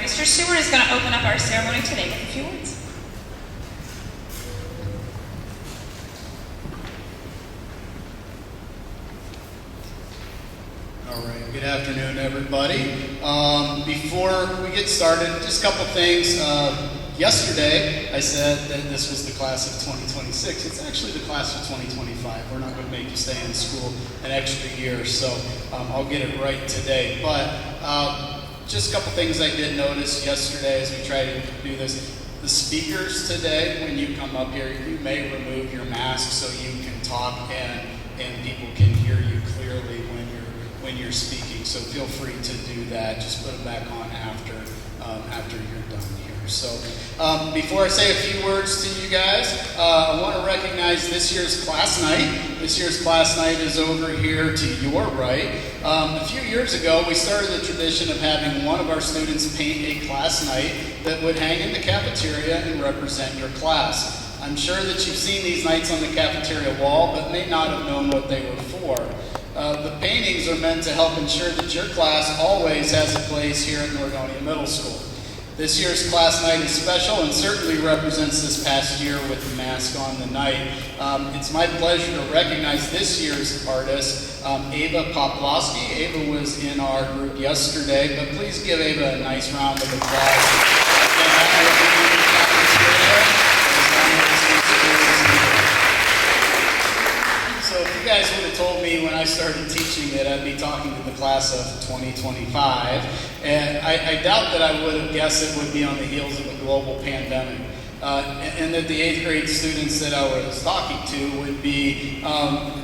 Mr. Stewart is going to open up our ceremony today with a few words. All right, good afternoon, everybody. Before we get started, just a couple things. Yesterday, I said that this was the class of 2026. It's actually the class of 2025. We're not going to make you stay in school an extra year, so I'll get it right today. But just a couple things I did notice yesterday as we tried to do this. The speakers today, when you come up here, you may remove your mask so you can talk and people can hear you clearly when you're speaking. So feel free to do that. Just put it back on after you're done here. So before I say a few words to you guys, I want to recognize this year's class night. This year's class night is over here to your right. A few years ago, we started the tradition of having one of our students paint a class night that would hang in the cafeteria and represent your class. I'm sure that you've seen these nights on the cafeteria wall, but may not have known what they were for. The paintings are meant to help ensure that your class always has a place here at Nordonia Middle School. This year's class night is special and certainly represents this past year with the mask on the night. It's my pleasure to recognize this year's artist, Ava Poplowski. Ava was in our group yesterday, but please give Ava a nice round of applause. So if you guys would have told me when I started teaching that I'd be talking to the class of 2025, and I doubt that I would have guessed it would be on the heels of a global pandemic, and that the 8th grade students that I was talking to would be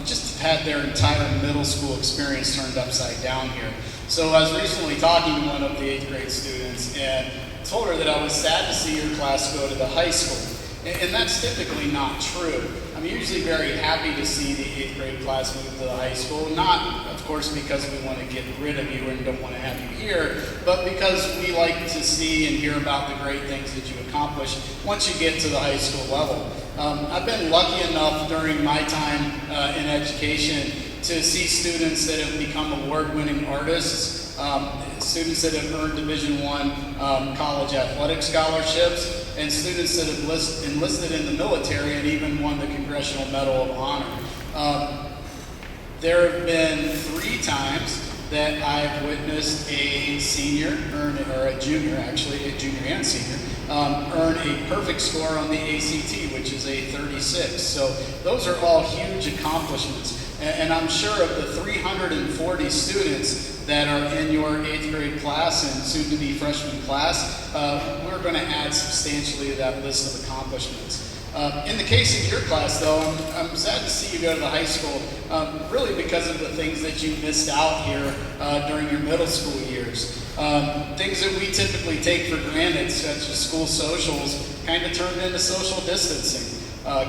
just had their entire middle school experience turned upside down here. So I was recently talking to one of the 8th grade students and told her that I was sad to see her class go to the high school. And that's typically not true. I'm usually very happy to see the 8th grade class move to the high school, not, of course, because we want to get rid of you and don't want to have you here, but because we like to see and hear about the great things that you accomplish once you get to the high school level. I've been lucky enough during my time in education to see students that have become award-winning artists, students that have earned Division I college athletic scholarships, and students that have enlisted in the military and even won the Congressional Medal of Honor. There have been 3 times that I've witnessed a senior, or a junior and senior, earn a perfect score on the ACT, which is a 36. So those are all huge accomplishments. And I'm sure of the 340 students that are in your 8th grade class and soon to be freshman class, we're going to add substantially to that list of accomplishments. In the case of your class, though, I'm sad to see you go to the high school, really because of the things that you missed out here during your middle school years. Things that we typically take for granted, such as school socials, kind of turned into social distancing.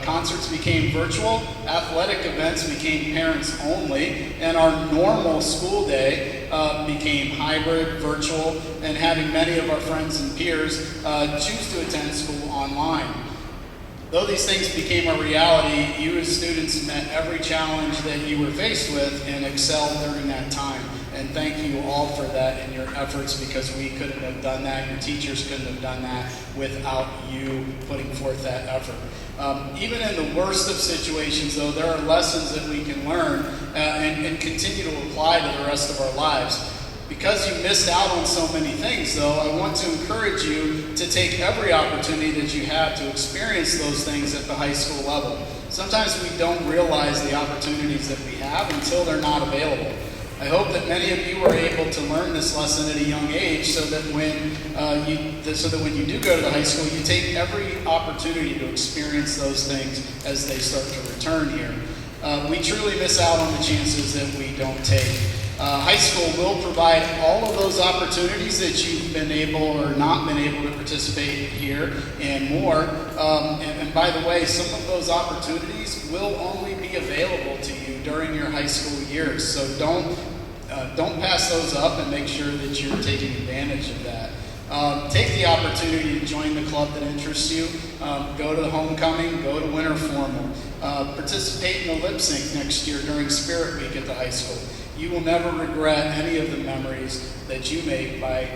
Concerts became virtual, athletic events became parents only, and our normal school day became hybrid, virtual, and having many of our friends and peers choose to attend school online. Though these things became a reality, you as students met every challenge that you were faced with and excelled during that time. And thank you all for that and your efforts, because we couldn't have done that, your teachers couldn't have done that without you putting forth that effort. Even in the worst of situations, though, there are lessons that we can learn and continue to apply to the rest of our lives. Because you missed out on so many things, though, I want to encourage you to take every opportunity that you have to experience those things at the high school level. Sometimes we don't realize the opportunities that we have until they're not available. I hope that many of you were able to learn this lesson at a young age, so that when you do go to the high school, you take every opportunity to experience those things as they start to return here. We truly miss out on the chances that we don't take. High school will provide all of those opportunities that you've been able or not been able to participate here and more. And by the way, some of those opportunities will only be available to you during your high school years. So don't pass those up, and make sure that you're taking advantage of that. Take the opportunity to join the club that interests you. Go to the homecoming, go to winter formal. Participate in the lip sync next year during Spirit Week at the high school. You will never regret any of the memories that you make by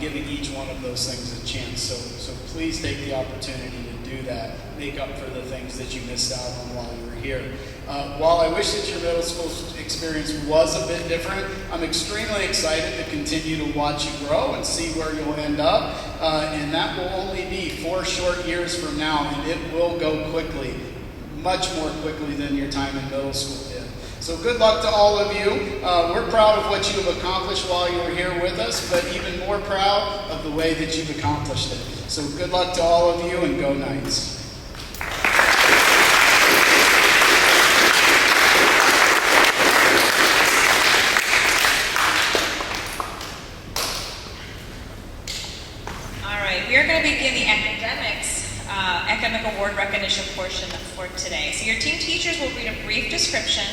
giving each one of those things a chance. So please take the opportunity to do that. Make up for the things that you missed out on while you were here. While I wish that your middle school experience was a bit different, I'm extremely excited to continue to watch you grow and see where you'll end up. And that will only be 4 short years from now, and it will go quickly, much more quickly than your time in middle school did. So good luck to all of you. We're proud of what you have accomplished while you were here with us, but even more proud of the way that you've accomplished it. So good luck to all of you, and go Knights. All right, we are going to begin the academic award recognition portion for today. So your team teachers will read a brief description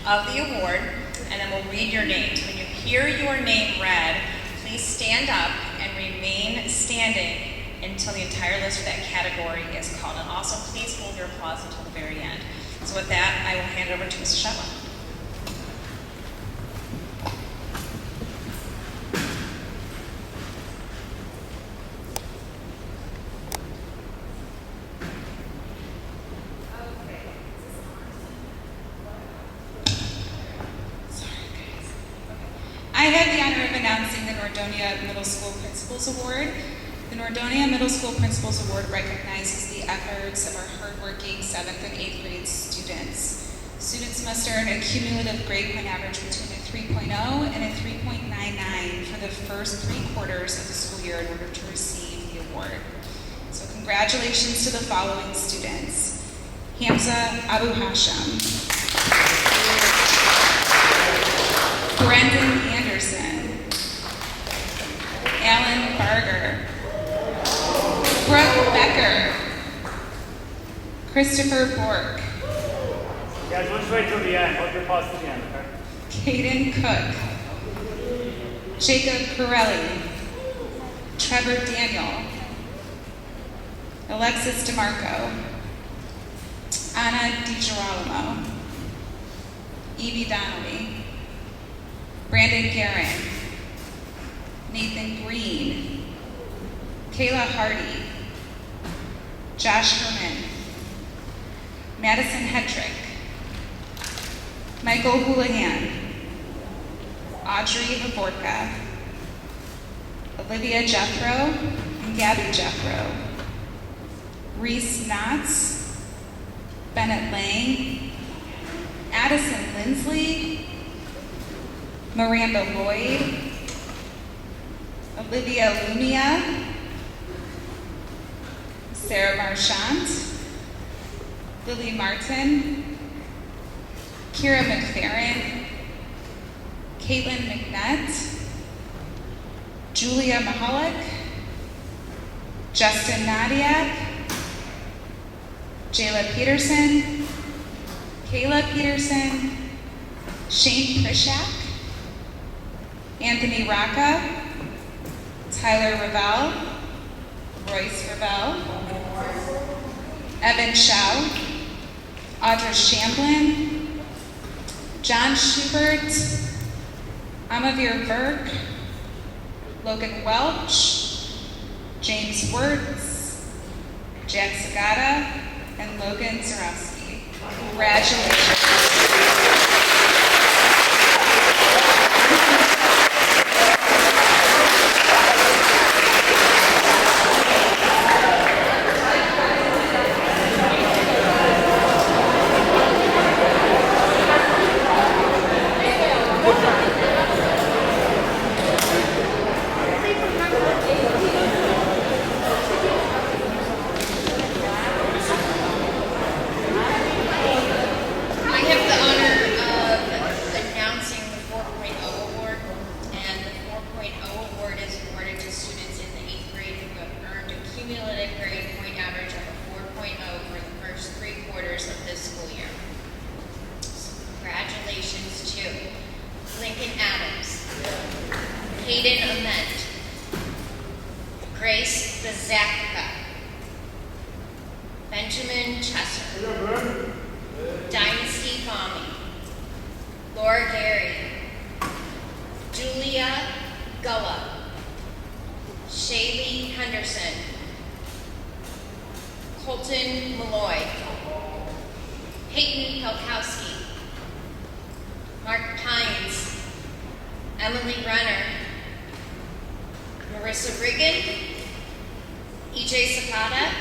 of the award, and then we'll read your names. When you hear your name read, please stand up and remain standing until the entire list for that category is called. And also, please hold your applause until the very end. So with that, I will hand it over to Mrs. Shetland. I have the honor of announcing the Nordonia Middle School Principals Award. The Nordonia Middle School Principals Award recognizes the efforts of our hardworking 7th and 8th grade students. Students must earn a cumulative grade point average between a 3.0 and a 3.99 for the first 3 quarters of the school year in order to receive the award. So congratulations to the following students: Hamza Abu Hashim, Brendan Anderson, Alan Barger, Brooke Becker, Christopher Bork, Guys, we'll just wait till the end. Hold your pause to the end, okay? Caden Cook, Jacob Corelli, Trevor Daniel, Alexis DeMarco, Anna DiGirolamo, Evie Donnelly, Brandon Guerin, Nathan Green, Kayla Hardy, Josh Herman, Madison Hedrick, Michael Houlihan, Audrey Havorka, Olivia Jethro and Gabby Jethro, Reese Knotts, Bennett Lang, Addison Lindsley, Miranda Lloyd, Olivia Lumia, Sarah Marchant, Lily Martin, Kira McFerrin, Caitlin McNutt, Julia Mahalik, Justin Nadiak, Jayla Peterson, Kayla Peterson, Shane Prishak, Anthony Rocca, Tyler Ravel, Royce Ravel, Evan Shao, Audra Shamblin, John Schubert, Amavir Verk, Logan Welch, James Wirtz, Jack Sagata, and Logan Zarowski. Congratulations. Benjamin Chesser, Dynasty Fahmy, Laura Gary, Julia Gullah, Shaylee Henderson, Colton Malloy, Peyton Pelkowski, Mark Pines, Emily Renner, Marissa Riggin, EJ Zapata,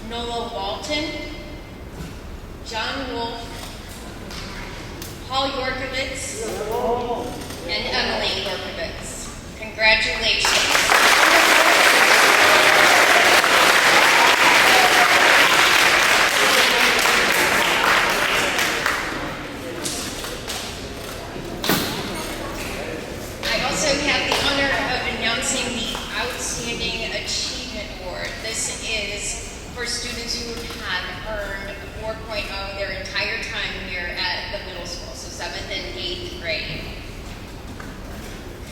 Nola Walton, John Wolf, Paul Yorkovitz, and Emily Yorkovitz. Congratulations. I also have the honor of announcing the Outstanding Achievement Award. This is for students who have earned a 4.0 their entire time here at the middle school, so 7th and 8th grade.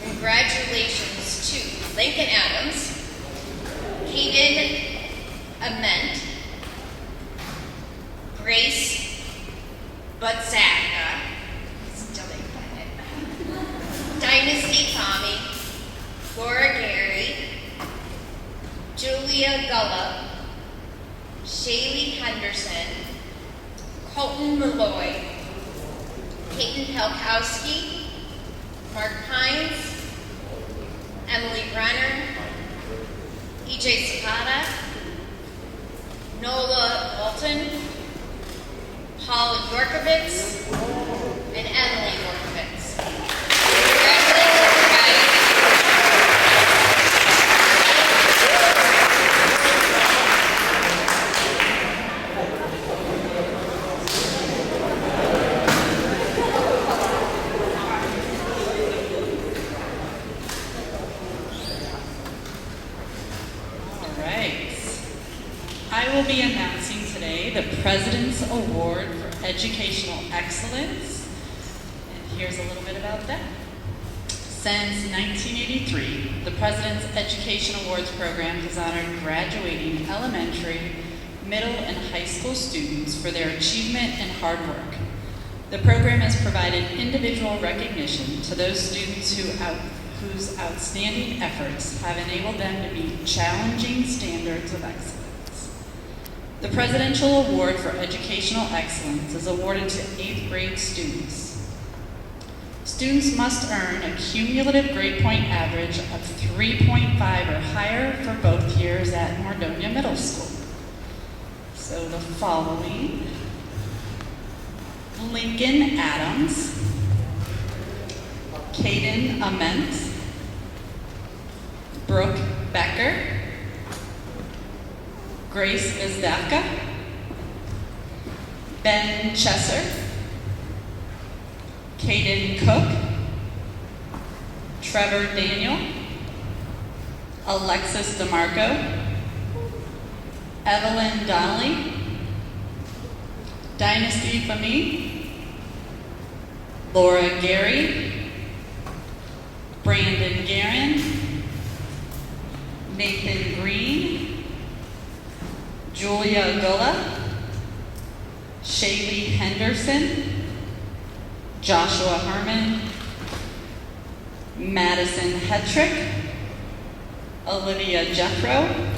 Congratulations to Lincoln Adams, Hayden Ament, Grace Butzaka, still didn't find it, Dynasty Tommy, Laura Gary, Julia Gulla, Shaylee Henderson, Colton Malloy, Peyton Pelkowski, Mark Pines, Emily Brenner, EJ Zapata, Nola Walton, Paul Yorkovitz, and Emily Yorkovitz. Congratulations, guys. I will be announcing today the President's Award for Educational Excellence. And here's a little bit about that. Since 1983, the President's Education Awards program has honored graduating elementary, middle, and high school students for their achievement and hard work. The program has provided individual recognition to those students whose outstanding efforts have enabled them to meet challenging standards of excellence. The Presidential Award for Educational Excellence is awarded to 8th grade students. Students must earn a cumulative grade point average of 3.5 or higher for both years at Nordonia Middle School. So the following: Lincoln Adams, Caden Ament, Brooke Becker, Grace Vizdavka, Ben Chesser, Caden Cook, Trevor Daniel, Alexis DeMarco, Evelyn Donnelly, Dynasty Fami, Laura Gary, Brandon Guerin, Nathan Green, Julia Gulla, Shaylee Henderson, Joshua Herman, Madison Hetrick, Olivia Jeffro,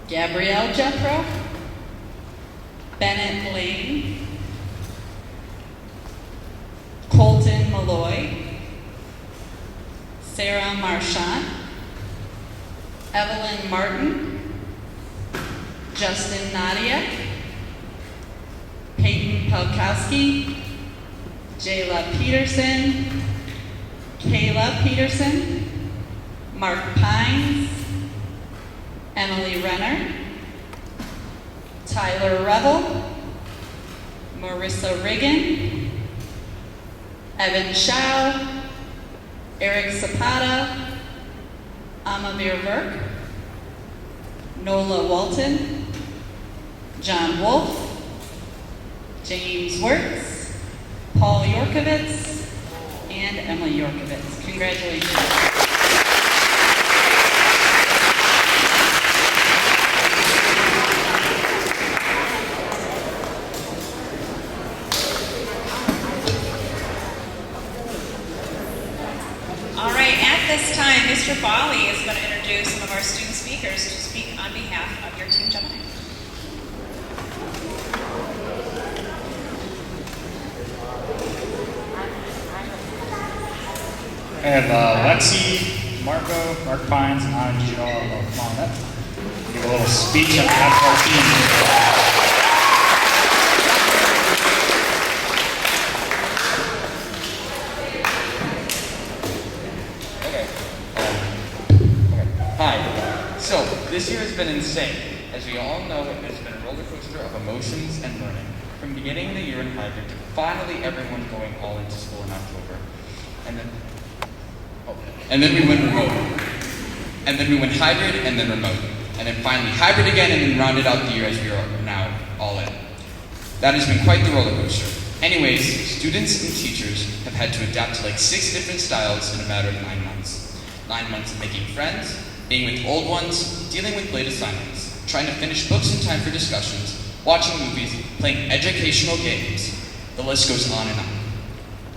Gabrielle Jeffro, Bennett Lane, Colton Malloy, Sarah Marchant, Evelyn Martin, Justin Nadia, Peyton Pelkowski, Jayla Peterson, Kayla Peterson, Mark Pines, Emily Renner, Tyler Revel, Marissa Riggin, Evan Shao, Eric Zapata, Amavir Verk, Nola Walton, John Wolf, James Wirtz, Paul Yorkovitz, and Emily Yorkovitz. Congratulations. All right, at this time, Mr. Bali is going to introduce some of our student speakers to speak on behalf of your Team Gemini. I have Lexi, Mark Pines, and Anna DiGirolamo. Come on up. Give a little speech on behalf of our team. Hi. So, this year has been insane. As we all know, it has been a roller coaster of emotions and learning. From beginning the year in hybrid to finally everyone going all into school in October. And then we went remote. And then we went hybrid and then remote. And then finally hybrid again and then rounded out the year as we are now all in. That has been quite the roller coaster. Anyways, students and teachers have had to adapt to like 6 different styles in a matter of 9 months. 9 months of making friends, being with old ones, dealing with late assignments, trying to finish books in time for discussions, watching movies, playing educational games. The list goes on and on.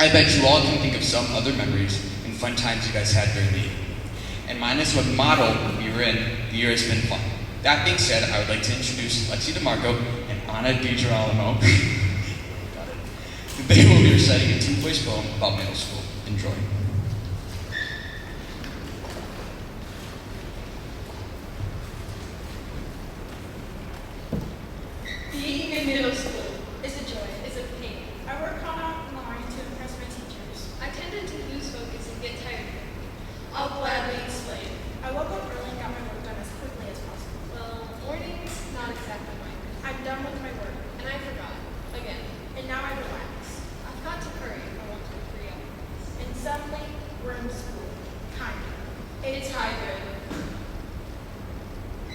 I bet you all can think of some other memories and fun times you guys had during the year. And minus what model we were in, the year has been fun. That being said, I would like to introduce Lexi DeMarco and Anna DiGirolamo. Got it. They will be reciting a 2-voice poem about middle school. Enjoy. Being in middle school is a joy, is a pain. I work online to impress my teachers. I tended to lose focus and get tired quickly. I'll gladly explain. I woke up early and got my work done as quickly as possible. Well, mornings, not exactly mine. I'm done with my work, and I forgot. Again. And now I relax. I've got to hurry if I want to be free up. And suddenly, we're in school. Kind of. It's hybrid.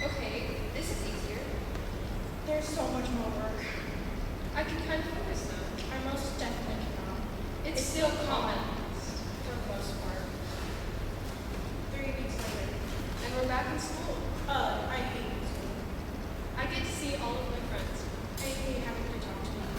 Okay, this is easier. There's so much more work. I can kind of focus now. I most definitely cannot. It's still common, for the most part. 3 weeks later, and we're back in school. I hate school. I get to see all of my friends. I hate having to talk to them.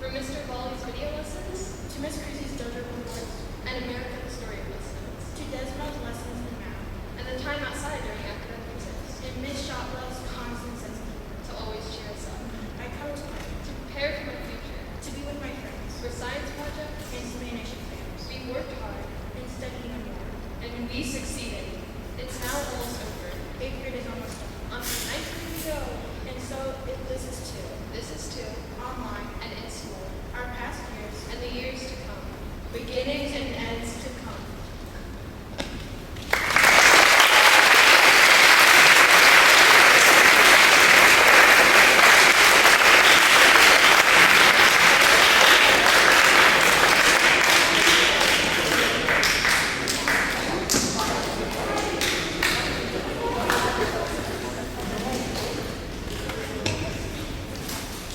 From Mr. Bali's video lessons, to Miss Chrissy's dojo reports, and American story lessons, to Desmond's lessons in math, and the time outside during academic exams, and Miss Shotwell's constant sense of humor, to always cheer us up. I come to learn, to prepare for my future, to be with my friends, for science projects and Spanish exams. We worked hard and studied even more, and when we succeeded, it's now almost over. 8th grade is almost done. On to 9th grade we go, and so this is too. This is too. Online and in school. Our past years and the years to come. Beginnings and ends to come.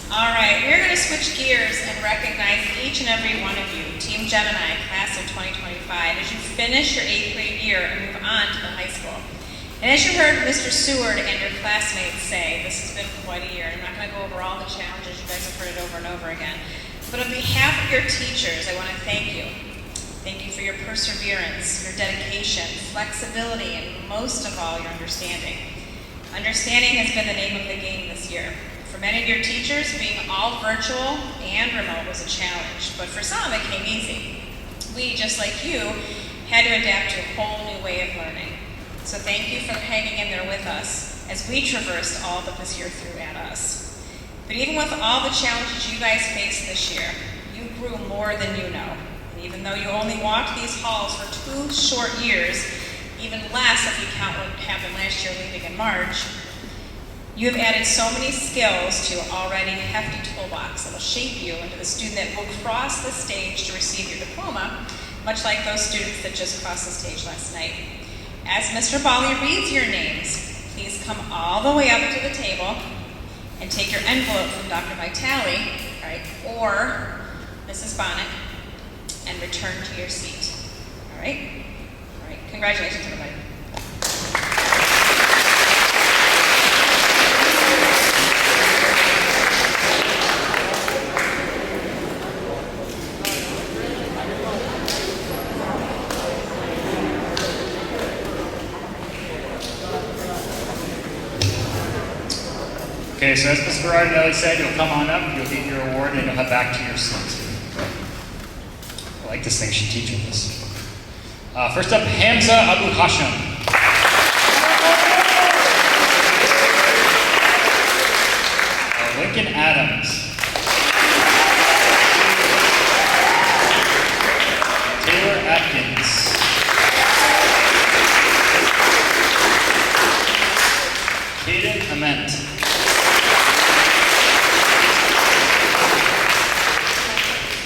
All right, we're going to switch gears and recognize each and every one of you, Team Gemini, class of 2025, as you finish your 8th grade year and move on to the high school. And as you heard Mr. Seward and your classmates say, this has been quite a year. I'm not going to go over all the challenges, you guys have heard it over and over again. But on behalf of your teachers, I want to thank you. Thank you for your perseverance, your dedication, flexibility, and most of all, your understanding. Understanding has been the name of the game this year. For many of your teachers, being all virtual and remote was a challenge, but for some it came easy. We, just like you, had to adapt to a whole new way of learning. So thank you for hanging in there with us as we traversed all that this year threw at us. But even with all the challenges you guys faced this year, you grew more than you know. And even though you only walked these halls for 2 short years, even less if you count what happened last year leaving in March, you have added so many skills to your already hefty toolbox that will shape you into the student that will cross the stage to receive your diploma, much like those students that just crossed the stage last night. As Mr. Bali reads your names, please come all the way up to the table and take your envelope from Dr. Vitale, right, or Mrs. Bonnet, and return to your seat. All right? All right. Congratulations, everybody. Okay, so as Mr. Berardinelli said, you'll come on up, you'll get your award, and you'll head back to your seat. I like this thing, she teaches us. First up, Hamza Abu Hashim. Lincoln Adams. Taylor Atkins. Caden Ament.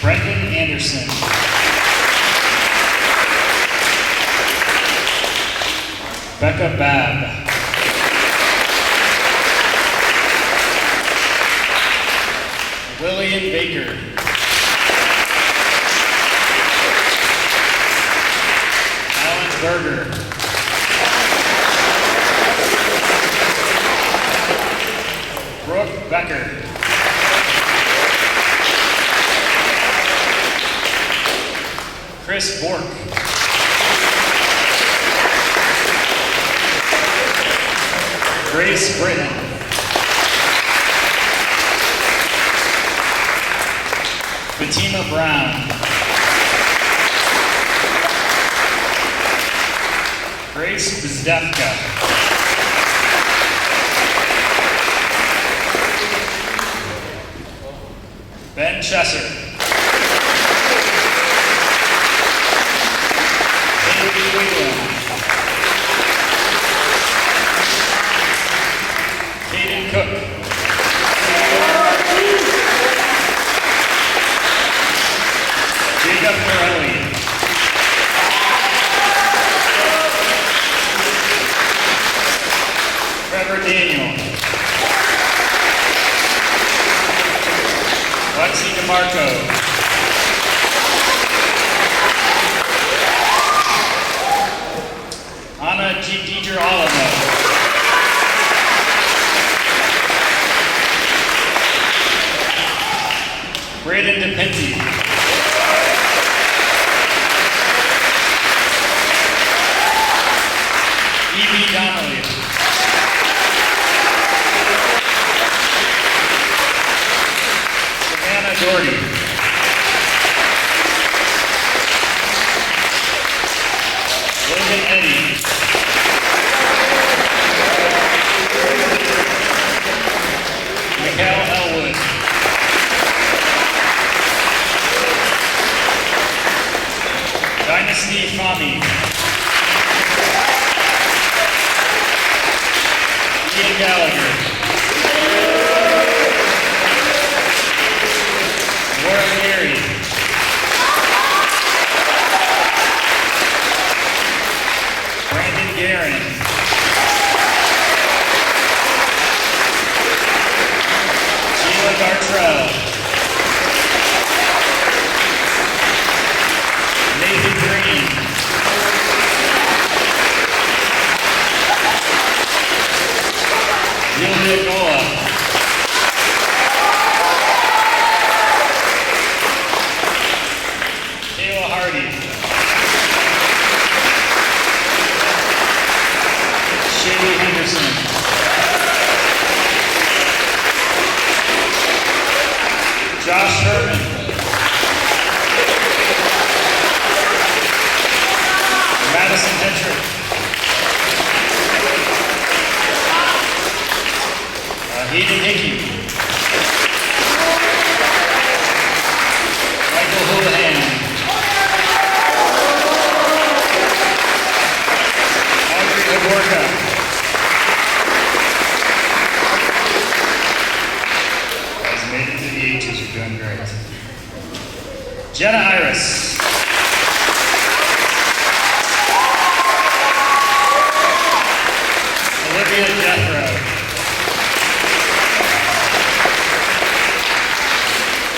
Brendan Anderson. Becca Babb. William Baker. Alan Berger. Brooke Becker. Chris Bork. Grace Britton. Fatima Brown. Grace Zdefka. Ben Chesser. Haley Wiggum. Kaden Cook. Jacob Morelli. Trevor Daniel. Lexi DeMarco. Anna G. DiGirolamo. Braden DePinty. Evie Donnelly. Savannah Doherty. Logan Eddy. Mikhail Elwood. Dynasty Fami. Ian Gallagher. Laura Leary. Brandon Guerin. Sheila Gartrell. Nathan Green. Julia Gola. Kayla Hardy. Shaylee Henderson. Josh Herman. Madison Hedrick. Hayden Hickey. Michael Houlihan. Audrey Agorka. Guys made it to the H's, you're doing great. Jenna Iris. Olivia Jethro.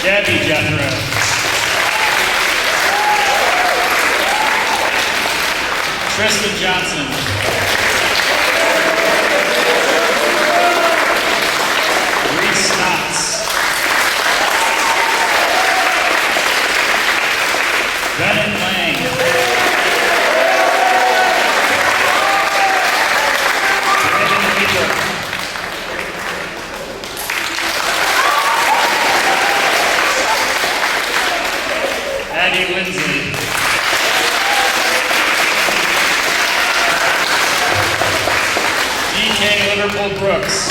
Gabby Jethro. Tristan Johnson. Reese Knotts. Bennett Lang. Brandon Weaver. Maddie Lindsley. DK Liverpool Brooks.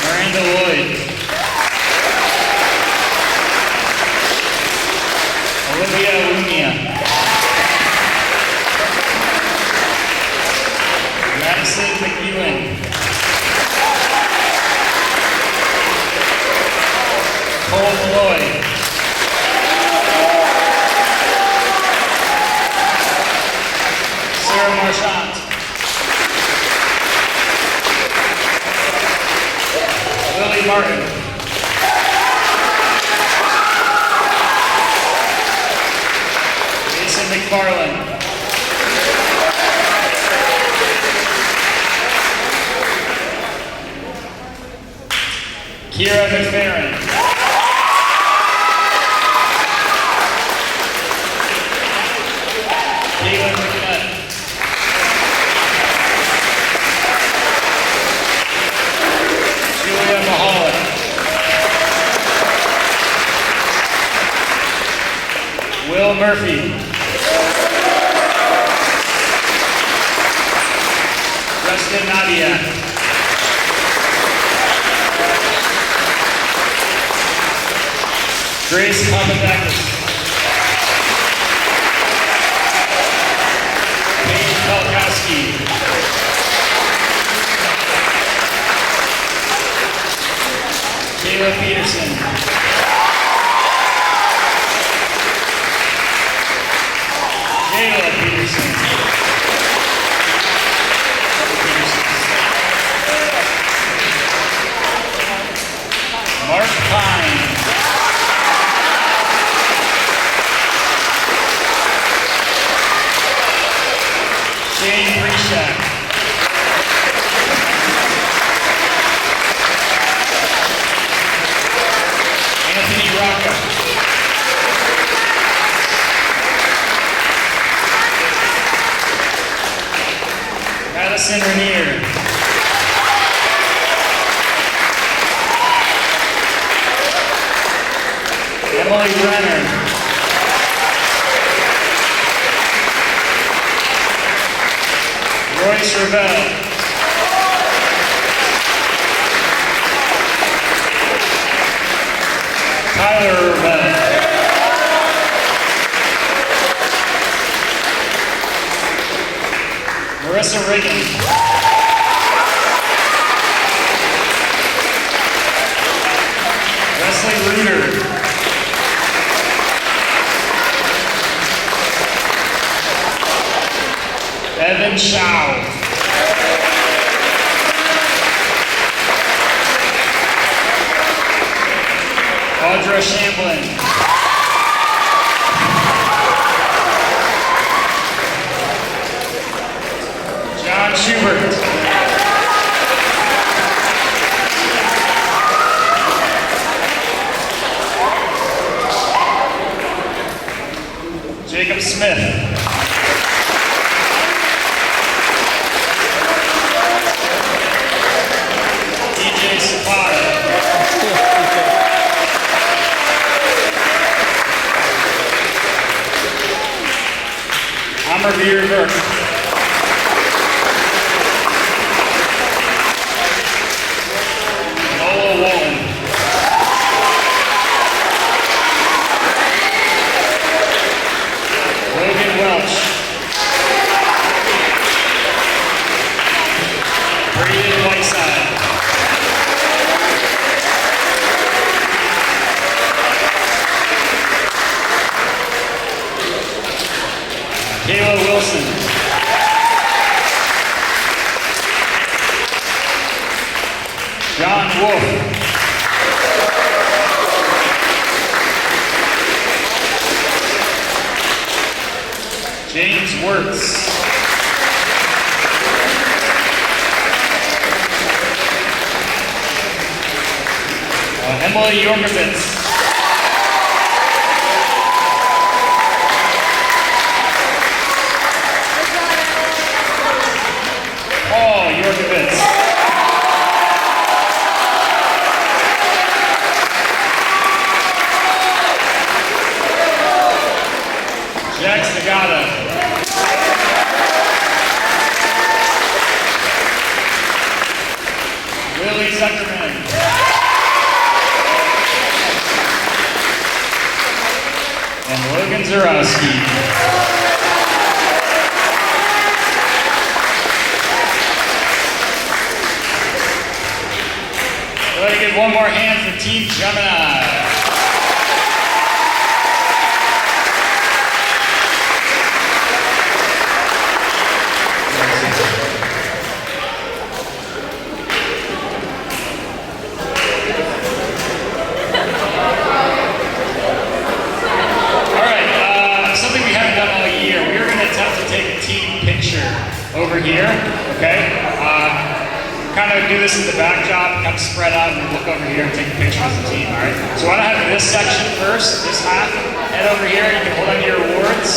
Miranda Lloyd. Olivia Lumia. Madison McEwen. Cole Malloy. Sarah Marchant. Lily Martin. Jason McFarland. Kira McFerrin. Caitlin McNutt. Julia Mahalik. Will Murphy. Justin Nadia. Grace Papadakis. Paige Pelkowski. Kayla Peterson. Kayla Peterson. Mark Pine. Shane Preshak. Anthony Rocca. Madison Rainier. Emily Brenner. Royce Revelle. Tyler Revelle. Marissa Reagan. Wesley Reuter. Evan Shaw. Audra Shamblin. John Schubert. Jacob Smith. DJ Zapata. Amarveer Burke. Noah Wallen. Logan Welch. Braden Whiteside. Kayla Wilson. John Wolf. James Wirtz. Emily Yorkovitz. Paul Yorkovitz. Logan Zarowski. I'd like to give one more hand for Team Gemini. Something we haven't done all year. We are going to attempt to take a team picture over here, okay? Kind of do this in the backdrop, kind of spread out, and look over here and take a picture as a team, all right? So I want to have this section first, this half. Head over here, you can hold on to your awards.